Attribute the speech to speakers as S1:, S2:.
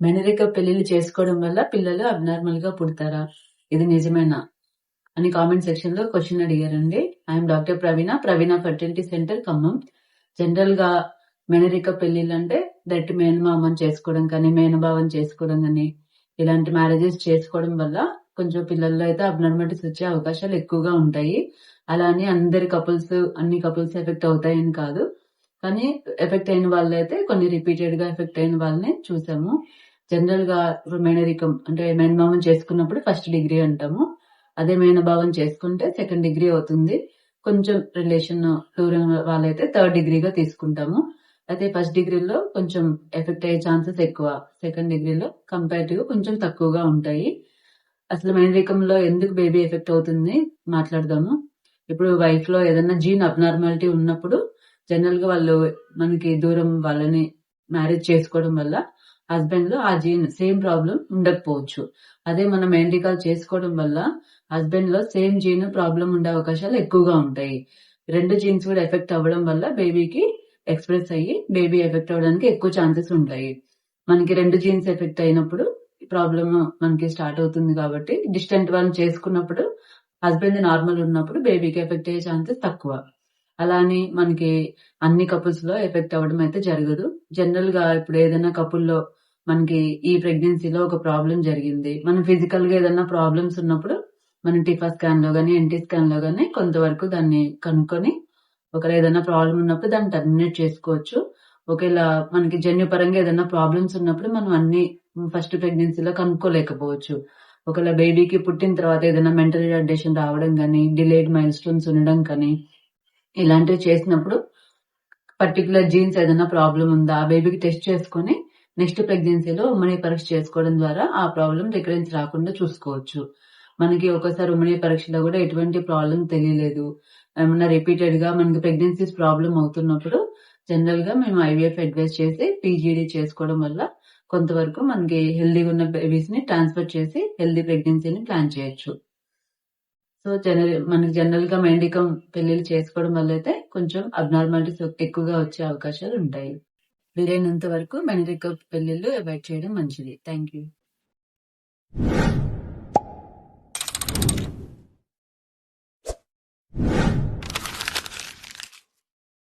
S1: మెనరిక పెళ్లిళ్లు చేసుకోవడం వల్ల పిల్లలు అబ్నార్మల్ గా పుడతారా? ఇది నిజమేనా? అని కామెంట్ సెక్షన్ లో క్వశ్చన్ అడిగారండి. I'm doctor Praveena fertility centre Khammam. General గా మెనరిక పెళ్లిళ్ళు అంటే డైరెక్ట్ మేనమామని చేసుకోవడం కానీ మేనభావం చేసుకోవడం కానీ ఇలాంటి మ్యారేజెస్ చేసుకోవడం వల్ల కొంచెం పిల్లల్లో అయితే అబ్నార్మాలిటీస్ వచ్చే అవకాశాలు ఎక్కువగా ఉంటాయి. అలా అని అన్ని కపుల్స్ ఎఫెక్ట్ అవుతాయని కాదు. కానీ ఎఫెక్ట్ అయిన వాళ్ళైతే కొన్ని రిపీటెడ్ గా ఎఫెక్ట్ అయిన వాళ్ళని చూసాము. జనరల్ గా ఇప్పుడు మేనరికం అంటే మేనమామం చేసుకున్నప్పుడు ఫస్ట్ డిగ్రీ అంటాము. అదే మేనభావం చేసుకుంటే సెకండ్ డిగ్రీ అవుతుంది. కొంచెం రిలేషన్ దూరం వాళ్ళైతే థర్డ్ డిగ్రీగా తీసుకుంటాము. అయితే ఫస్ట్ డిగ్రీలో కొంచెం ఎఫెక్ట్ అయ్యే ఛాన్సెస్ ఎక్కువ, సెకండ్ డిగ్రీలో కంపారిటివ్ కొంచెం తక్కువగా ఉంటాయి. అసలు మేనరికంలో ఎందుకు బేబీ ఎఫెక్ట్ అవుతుంది మాట్లాడదాము. ఇప్పుడు వైఫ్ లో ఏదైనా జీన్ అబ్నార్మాలిటీ ఉన్నప్పుడు జనరల్ గా వాళ్ళు మనకి దూరం వాళ్ళని మ్యారేజ్ చేసుకోవడం వల్ల హస్బెండ్ లో ఆ జీన్ సేమ్ ప్రాబ్లం ఉండకపోవచ్చు. అదే మనం మేనరికాలు చేసుకోవడం వల్ల హస్బెండ్ లో సేమ్ జీన్ ప్రాబ్లం ఉండే అవకాశాలు ఎక్కువగా ఉంటాయి. రెండు జీన్స్ కూడా ఎఫెక్ట్ అవ్వడం వల్ల బేబీకి ఎక్స్ప్రెస్ అయ్యి బేబీ ఎఫెక్ట్ అవ్వడానికి ఎక్కువ ఛాన్సెస్ ఉంటాయి. మనకి రెండు జీన్స్ ఎఫెక్ట్ అయినప్పుడు ప్రాబ్లమ్ మనకి స్టార్ట్ అవుతుంది కాబట్టి డిస్టెంట్ వాళ్ళని చేసుకున్నప్పుడు హస్బెండ్ నార్మల్ ఉన్నప్పుడు బేబీకి ఎఫెక్ట్ అయ్యే ఛాన్సెస్ తక్కువ. అలా అని మనకి అన్ని కపుల్స్ లో ఎఫెక్ట్ అవ్వడం అయితే జరగదు. జనరల్ గా ఇప్పుడు ఏదైనా కపుల్లో మనకి ఈ ప్రెగ్నెన్సీలో ఒక ప్రాబ్లం జరిగింది, మనం ఫిజికల్ గా ఏదైనా ప్రాబ్లమ్స్ ఉన్నప్పుడు మనం టిఫా స్కాన్ లో గానీ ఎన్టీ స్కాన్ లో గానీ కొంతవరకు దాన్ని కనుక్కొని ఒకవేళ ఏదైనా ప్రాబ్లం ఉన్నప్పుడు దాన్ని టర్మినేట్ చేసుకోవచ్చు. ఒకవేళ మనకి జన్యుపరంగా ఏదైనా ప్రాబ్లమ్స్ ఉన్నప్పుడు మనం అన్ని ఫస్ట్ ప్రెగ్నెన్సీలో కనుక్కోలేకపోవచ్చు. ఒకవేళ బేబీకి పుట్టిన తర్వాత ఏదైనా మెంటల్ రిటార్డేషన్ రావడం కానీ డిలేడ్ మైల్ స్టోన్స్ ఉండడం కానీ ఇలాంటివి చేసినప్పుడు పర్టికులర్ జీన్స్ ఏదైనా ప్రాబ్లం ఉందా ఆ బేబీకి టెస్ట్ చేసుకుని నెక్స్ట్ ప్రెగ్నెన్సీలో ఉమ్మని పరీక్ష చేసుకోవడం ద్వారా ఆ ప్రాబ్లం రికరెన్స్ రాకుండా చూసుకోవచ్చు. మనకి ఒకసారి ఉమ్మని పరీక్షలో కూడా ఎటువంటి ప్రాబ్లం తెలియలేదు, ఏమన్నా రిపీటెడ్ గా మనకి ప్రెగ్నెన్సీస్ ప్రాబ్లం అవుతున్నప్పుడు జనరల్ గా మేము ఐవీఎఫ్ అడ్వైస్ చేసి పీజీడీ చేసుకోవడం వల్ల కొంతవరకు మనకి హెల్దీగా ఉన్న బేబీస్ ని ట్రాన్స్ఫర్ చేసి హెల్దీ ప్రెగ్నెన్సీని ప్లాన్ చేయొచ్చు. సో మనకి జనరల్ గా మేనరికం పెళ్లిళ్ళు చేసుకోవడం వల్ల అయితే కొంచెం అబ్నార్మాలిటీస్ ఎక్కువగా వచ్చే అవకాశాలు ఉంటాయి. వీలైనంత వరకు మేనరికం పెళ్లిళ్ళు అవాయిడ్ చేయడం మంచిది. Thank you.